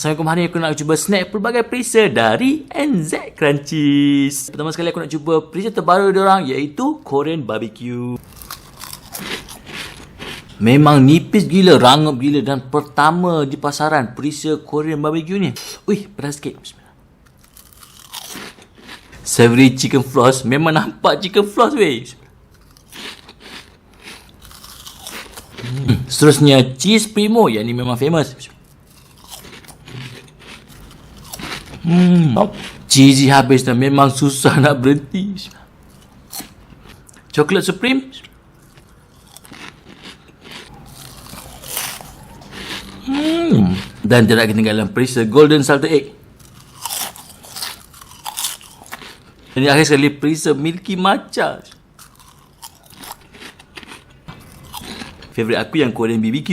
Assalamualaikum, hari ni aku nak cuba snack pelbagai Perisa dari NZCrunchies. Pertama sekali aku nak cuba Perisa terbaru diorang, iaitu Korean BBQ. Memang nipis gila, rangup gila dan pertama di pasaran Perisa Korean BBQ ni. Ui, pedas sikit. Bismillah. Savory chicken floss, memang nampak chicken floss weh. Seterusnya cheese primo, yang ni memang famous. Cheesy habis dan memang susah nak berhenti. Coklat supreme. Dan tidak ketinggalan Perisa golden salted egg. Dan akhir sekali Perisa milky matcha. Favourite aku yang Korean BBQ.